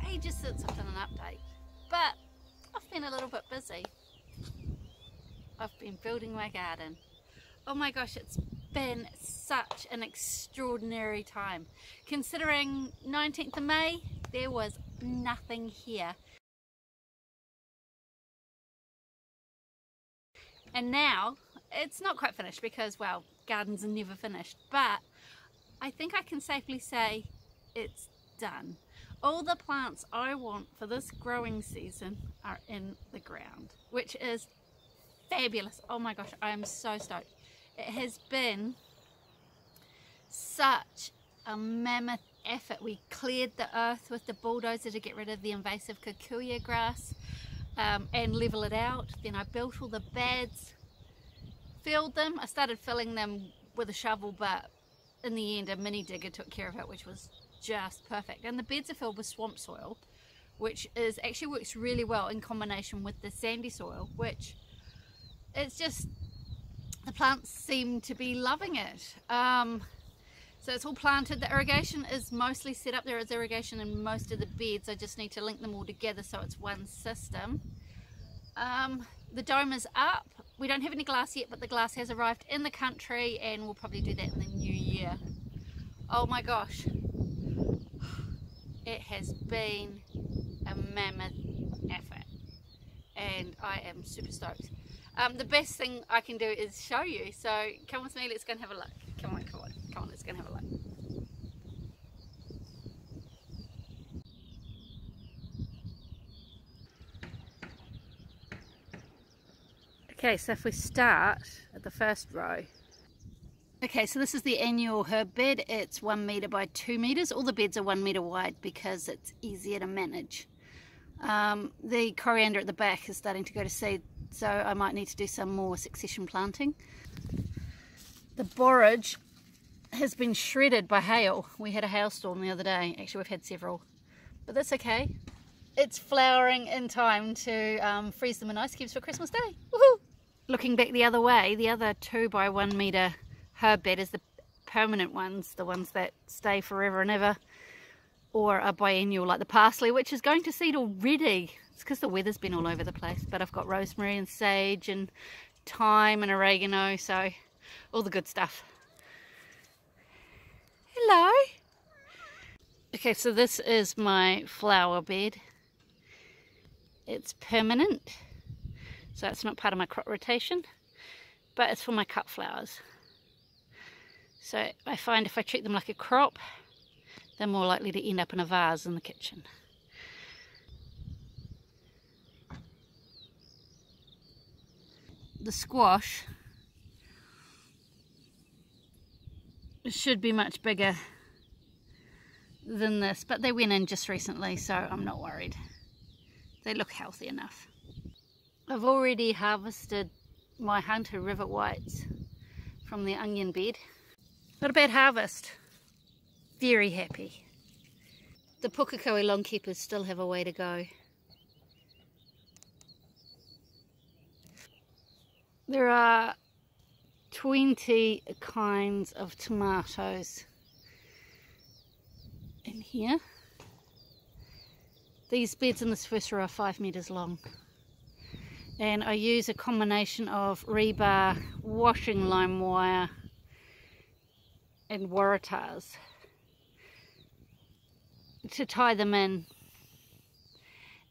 ages since I've done an update, but I've been a little bit busy. I've been building my garden. Oh my gosh, it's been such an extraordinary time. Considering 19th of May, there was nothing here. And now, it's not quite finished because, well, gardens are never finished, but I think I can safely say it's done. All the plants I want for this growing season are in the ground, which is fabulous. Oh my gosh, I am so stoked. It has been such a mammoth effort. We cleared the earth with the bulldozer to get rid of the invasive kikuyu grass and level it out. Then I built all the beds, filled them. I started filling them with a shovel, but in the end a mini digger took care of it, which was just perfect. And the beds are filled with swamp soil, which is actually works really well in combination with the sandy soil, which it's just, the plants seem to be loving it. So it's all planted. The irrigation is mostly set up. There is irrigation in most of the beds. I just need to link them all together so it's one system. The dome is up. We don't have any glass yet, but the glass has arrived in the country and we'll probably do that in the new year. Oh my gosh, it has been a mammoth effort and I am super stoked. The best thing I can do is show you, so come with me, let's go and have a look. Come on, come on, come on, let's go and have a look. Okay, so if we start at the first row. Okay, so this is the annual herb bed. It's 1 metre by 2 metres. All the beds are 1 metre wide because it's easier to manage. The coriander at the back is starting to go to seed, so I might need to do some more succession planting. The borage has been shredded by hail. We had a hailstorm the other day. Actually, we've had several, but that's okay. It's flowering in time to freeze them in ice cubes for Christmas Day. Woohoo! Looking back the other way, the other 2 by 1 metre herb bed is the permanent ones, the ones that stay forever and ever, or are biennial like the parsley, which is going to seed already. It's because the weather's been all over the place, but I've got rosemary and sage and thyme and oregano, so all the good stuff. Hello! Okay, so this is my flower bed. It's permanent, so it's not part of my crop rotation, but it's for my cut flowers. So I find if I treat them like a crop, they're more likely to end up in a vase in the kitchen. The squash should be much bigger than this, but they went in just recently, so I'm not worried. They look healthy enough. I've already harvested my Hunter River Whites from the onion bed. Not a bad harvest. Very happy. The Pukekohe longkeepers still have a way to go. There are 20 kinds of tomatoes in here. These beds in this first row are 5 metres long. And I use a combination of rebar, washing lime wire and waratahs to tie them in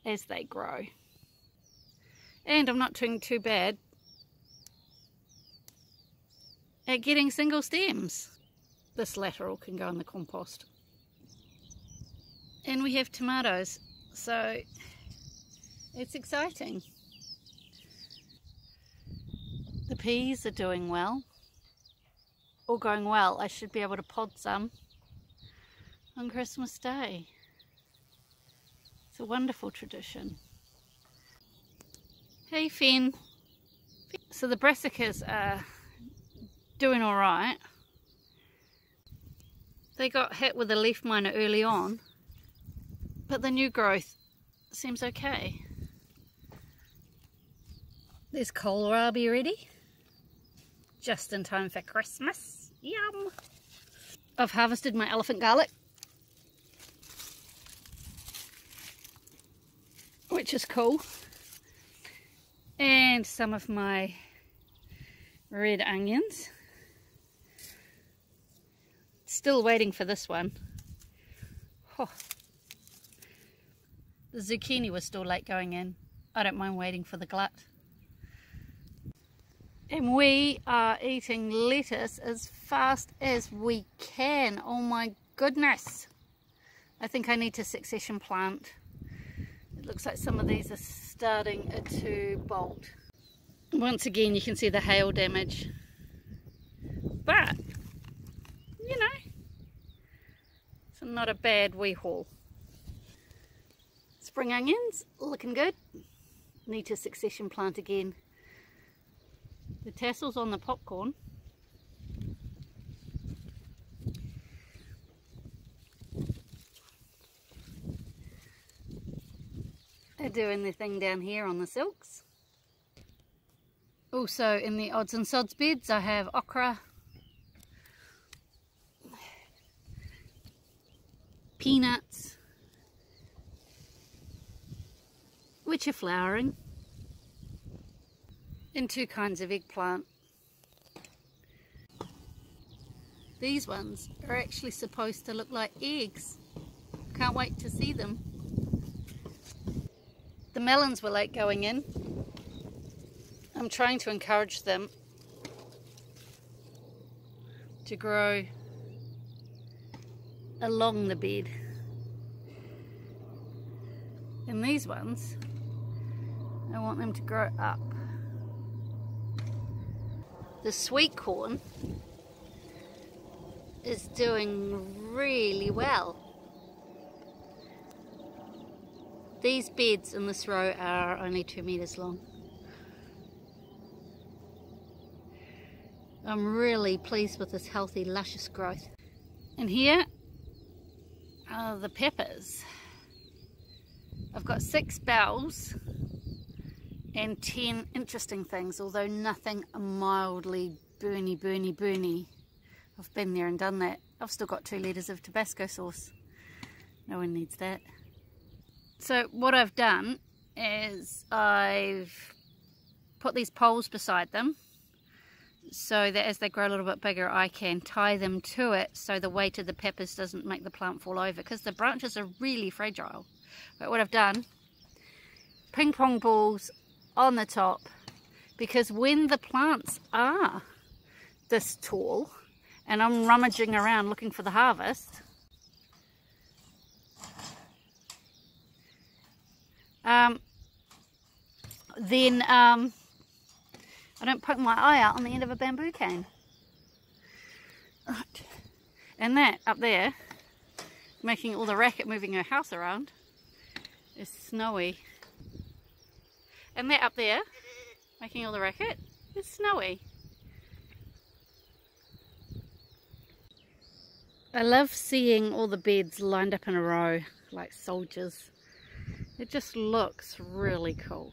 as they grow. And I'm not doing too bad at getting single stems. This lateral can go in the compost. And we have tomatoes, so it's exciting. The peas are doing well. All going well. I should be able to pod some on Christmas Day. It's a wonderful tradition. Hey Finn. So the brassicas are doing alright. They got hit with a leaf miner early on, but the new growth seems okay. There's kohlrabi ready, just in time for Christmas. Yum! I've harvested my elephant garlic. which is cool. And some of my red onions. Still waiting for this one. Oh. The zucchini was still late going in. I don't mind waiting for the glut. And we are eating lettuce as fast as we can. Oh my goodness. I think I need to succession plant. It looks like some of these are starting to bolt. Once again, you can see the hail damage. But, you know, it's not a bad wee haul. Spring onions, looking good. Need to succession plant again. The tassels on the popcorn. Are doing their thing down here on the silks. Also in the odds and sods beds I have okra, peanuts, which are flowering, and 2 kinds of eggplant. These ones are actually supposed to look like eggs. Can't wait to see them. The melons were late going in. I'm trying to encourage them to grow along the bed. And these ones, I want them to grow up. The sweet corn is doing really well. These beds in this row are only 2 meters long. I'm really pleased with this healthy, luscious growth. And here are the peppers. I've got 6 bells and 10 interesting things, although nothing mildly burny. I've been there and done that. I've still got 2 litres of Tabasco sauce. No one needs that. So what I've done is I've put these poles beside them so that as they grow a little bit bigger I can tie them to it so the weight of the peppers doesn't make the plant fall over, because the branches are really fragile. But what I've done, ping pong balls on the top, because when the plants are this tall and I'm rummaging around looking for the harvest, then I don't poke my eye out on the end of a bamboo cane. Right. And that up there, making all the racket moving her house around, is Snowy. And that up there, making all the racket, is Snowy. I love seeing all the beds lined up in a row like soldiers. It just looks really cool,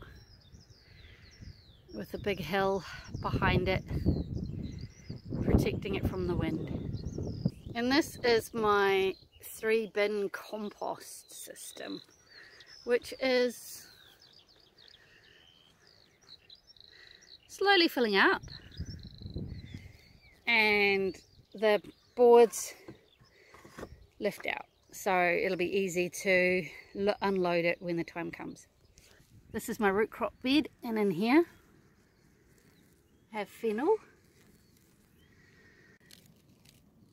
with a big hill behind it protecting it from the wind. And this is my 3-bin compost system, which is slowly filling up, and the boards lift out, so it'll be easy to unload it when the time comes. This is my root crop bed, and in here I have fennel,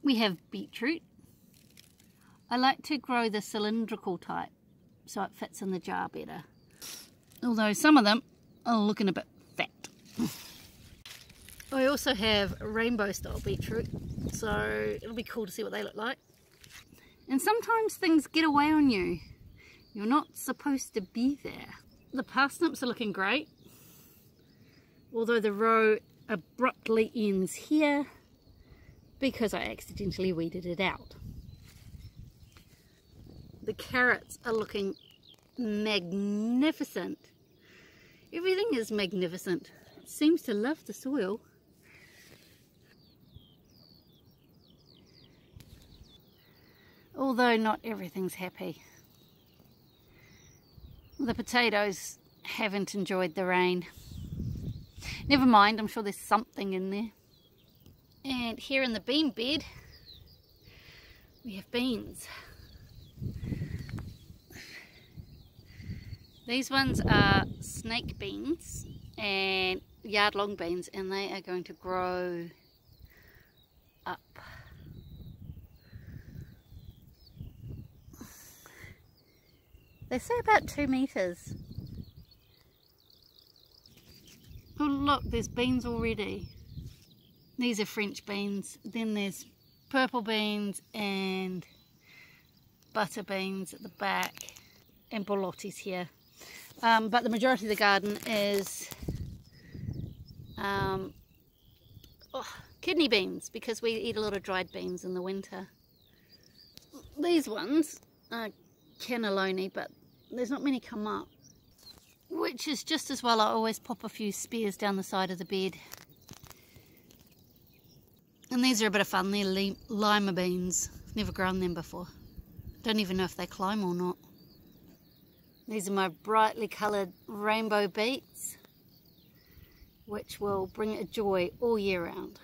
we have beetroot. I like to grow the cylindrical type so it fits in the jar better, although some of them are looking a bit fat. I also have rainbow style beetroot, so it'll be cool to see what they look like. And sometimes things get away on you. You're not supposed to be there. The parsnips are looking great, although the row abruptly ends here because I accidentally weeded it out. The carrots are looking magnificent. Everything is magnificent. It seems to love the soil. Although not everything's happy. The potatoes haven't enjoyed the rain. Never mind, I'm sure there's something in there. And here in the bean bed, we have beans. These ones are snake beans and yard-long beans, and they are going to grow up. They say about 2 meters. Oh look, there's beans already. These are French beans. Then there's purple beans and butter beans at the back, and borlottis here. But the majority of the garden is kidney beans, because we eat a lot of dried beans in the winter. These ones are cannelloni, but there's not many come up, which is just as well. I always pop a few spears down the side of the bed. And these are a bit of fun. They're lima beans. I've never grown them before. Don't even know if they climb or not. These are my brightly coloured rainbow beets, which will bring a joy all year round.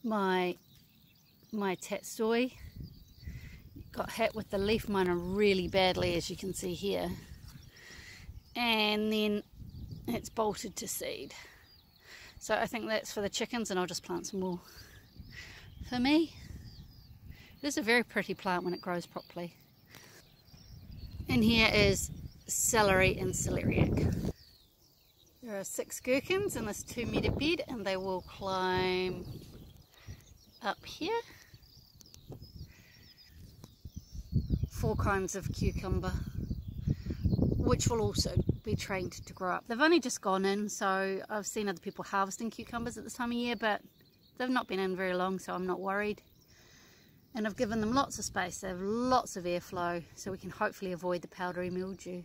My tatsoi got hit with the leaf miner really badly, as you can see here, and then it's bolted to seed. So I think that's for the chickens, and I'll just plant some more for me. It is a very pretty plant when it grows properly. And here is celery and celeriac. There are 6 gherkins in this 2 metre bed, and they will climb up here. 4 kinds of cucumber, which will also be trained to grow up. They've only just gone in, so I've seen other people harvesting cucumbers at this time of year, but they've not been in very long, so I'm not worried. And I've given them lots of space. They have lots of airflow, so we can hopefully avoid the powdery mildew.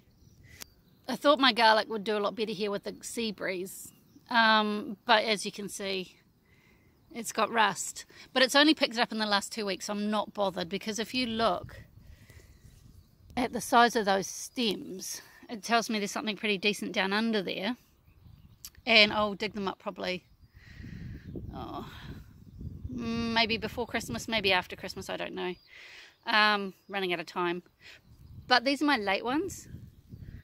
I thought my garlic would do a lot better here with the sea breeze, but as you can see, it's got rust. But it's only picked it up in the last 2 weeks, so I'm not bothered, because if you look at the size of those stems, it tells me there's something pretty decent down under there. And I'll dig them up probably, maybe before Christmas, maybe after Christmas, I don't know. Running out of time. But these are my late ones.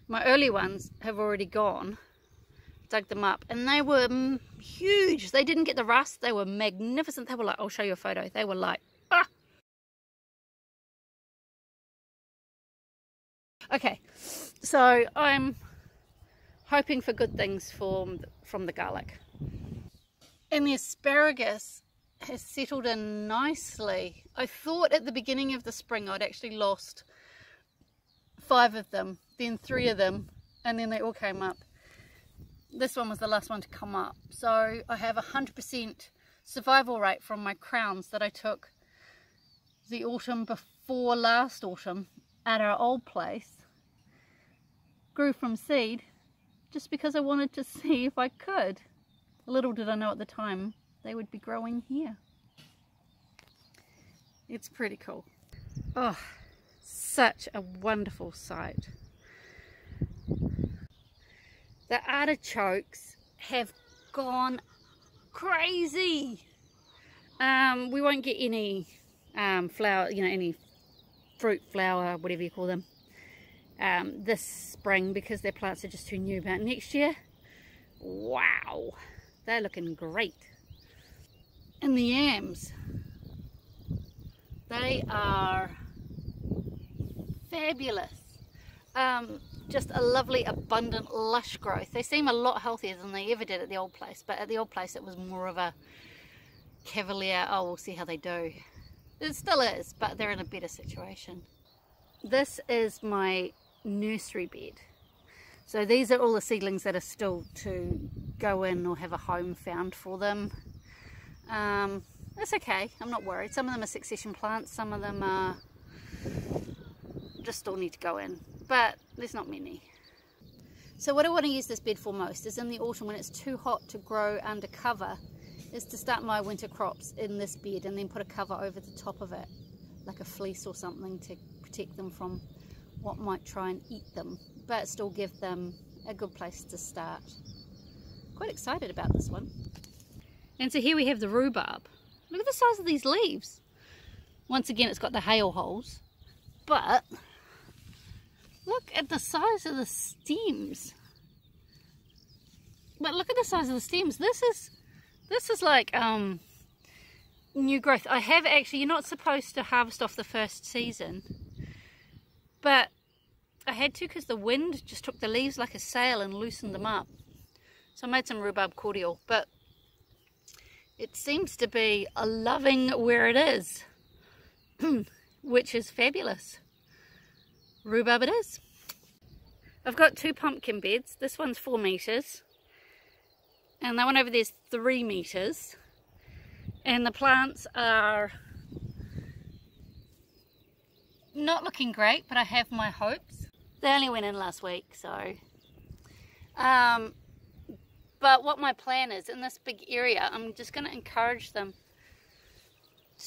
My early ones have already gone. Dug them up, and they were huge. They didn't get the rust. They were magnificent. They were like, I'll show you a photo. They were like, ah! Okay, so I'm hoping for good things from the garlic. And the asparagus has settled in nicely. I thought at the beginning of the spring I'd actually lost 5 of them, then 3 of them, and then they all came up. This one was the last one to come up. So I have 100% survival rate from my crowns that I took the autumn before last autumn at our old place. Grew from seed just because I wanted to see if I could. Little did I know at the time they would be growing here. It's pretty cool. Oh, such a wonderful sight. The artichokes have gone crazy. We won't get any flower, any fruit, flower, whatever you call them, this spring, because their plants are just too new. But next year, wow, they're looking great. And the yams, they are fabulous. Just a lovely, abundant, lush growth. They seem a lot healthier than they ever did at the old place, but at the old place it was more of a cavalier, oh, we'll see how they do. It still is, but they're in a better situation. This is my nursery bed. So these are all the seedlings that are still to go in or have a home found for them. It's okay, I'm not worried. Some of them are succession plants, some of them are just still need to go in, but there's not many. So what I want to use this bed for most is in the autumn, when it's too hot to grow under cover, is to start my winter crops in this bed and then put a cover over the top of it, like a fleece or something, to protect them from what might try and eat them. but still give them a good place to start. Quite excited about this one. And so here we have the rhubarb. Look at the size of these leaves. Once again, it's got the hail holes, but look at the size of the stems. But look at the size of the stems. This is like new growth. I have actually, you're not supposed to harvest off the first season, but I had to because the wind just took the leaves like a sail and loosened them up. So I made some rhubarb cordial, but it seems to be a loving where it is, which is fabulous. Rhubarb it is. I've got 2 pumpkin beds. This one's 4 meters. And that one over there's 3 meters. And the plants are not looking great, but I have my hopes. They only went in last week, so. But what my plan is, in this big area, I'm just going to encourage them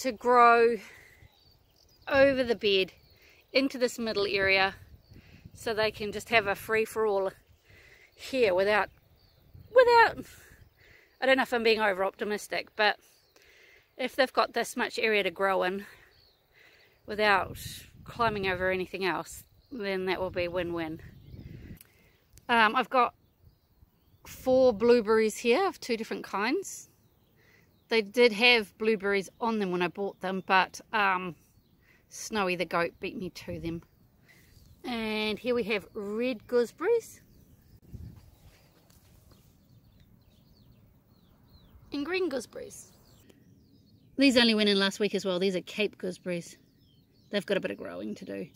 to grow over the bed into this middle area so they can just have a free-for-all here without, I don't know if I'm being over-optimistic, but if they've got this much area to grow in without climbing over anything else, then that will be win-win. I've got 4 blueberries here of 2 different kinds. They did have blueberries on them when I bought them, but Snowy the goat beat me to them. And here we have red gooseberries and green gooseberries. These only went in last week as well. These are Cape gooseberries. They've got a bit of growing to do.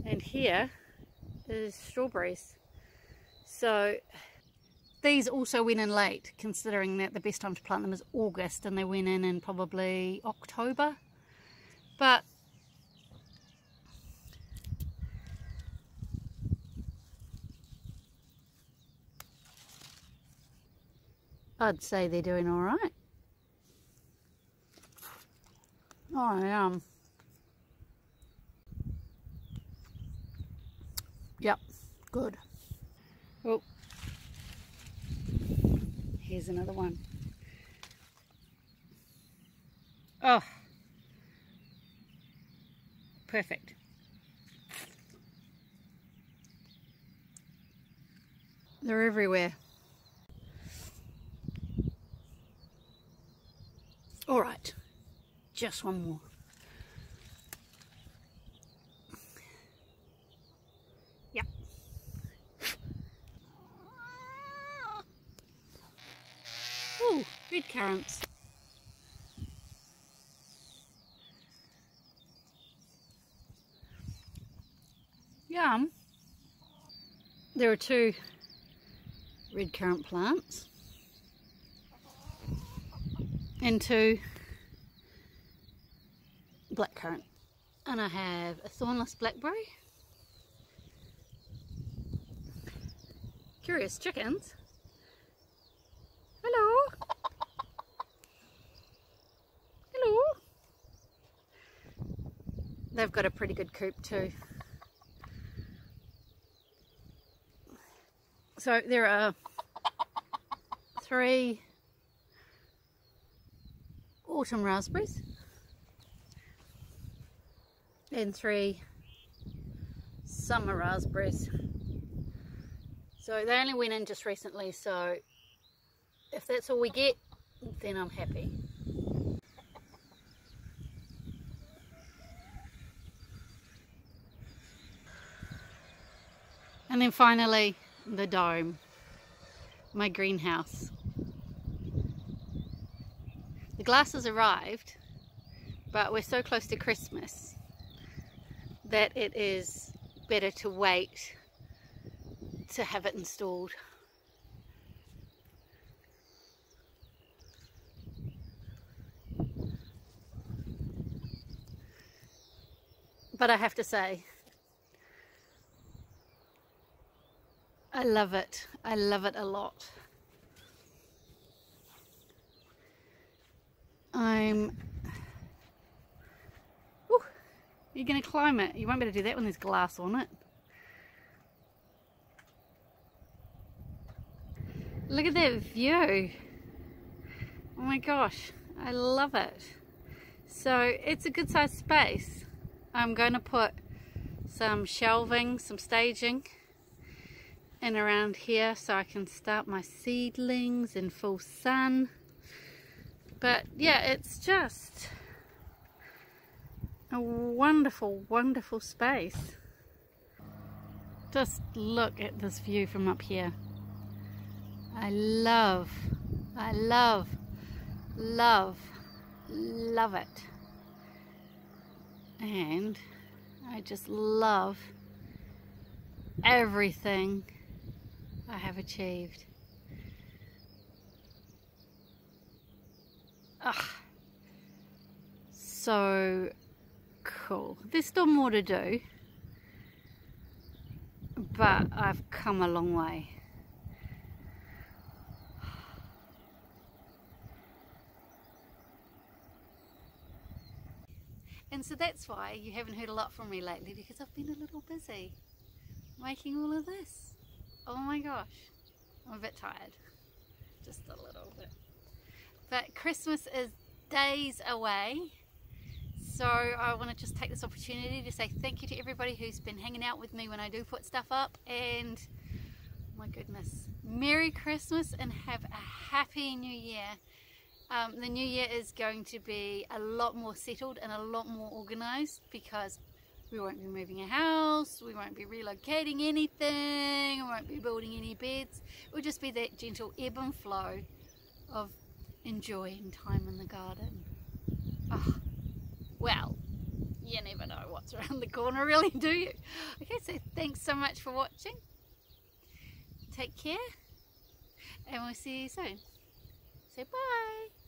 And here is strawberries. So these also went in late, considering that the best time to plant them is August, and they went in probably October. But I'd say they're doing all right. Oh, yep, good. Oh, here's another one. Oh, perfect. They're everywhere. All right, just one more. Yep. Ooh, red currants. Yum. There are 2 red currant plants and 2 blackcurrant, and I have a thornless blackberry, curious chickens. Hello. Hello. They've got a pretty good coop too. So there are 3 autumn raspberries and 3 summer raspberries. So they only went in just recently, so if that's all we get, then I'm happy. And then finally, the dome, my greenhouse. The glass has arrived, but we're so close to Christmas that it is better to wait to have it installed. But I have to say, I love it. I love it a lot. You're going to climb it. You won't be able to do that when there's glass on it. Look at that view. Oh my gosh, I love it. So it's a good sized space. I'm going to put some shelving, some staging in around here so I can start my seedlings in full sun. But yeah, it's just a wonderful, wonderful space. Just look at this view from up here. I love, love it. And I just love everything I have achieved. So cool. There's still more to do, but I've come a long way. And so that's why you haven't heard a lot from me lately, because I've been a little busy making all of this. Oh my gosh, I'm a bit tired, just a little bit. But Christmas is days away, so I want to just take this opportunity to say thank you to everybody who's been hanging out with me when I do put stuff up, and oh my goodness, Merry Christmas and have a Happy New Year. The new year is going to be a lot more settled and a lot more organised, because we won't be moving a house, we won't be relocating anything, we won't be building any beds. It will just be that gentle ebb and flow of enjoying time in the garden. Oh, well, you never know what's around the corner, really, do you? Okay, so thanks so much for watching. Take care, and we'll see you soon. So bye.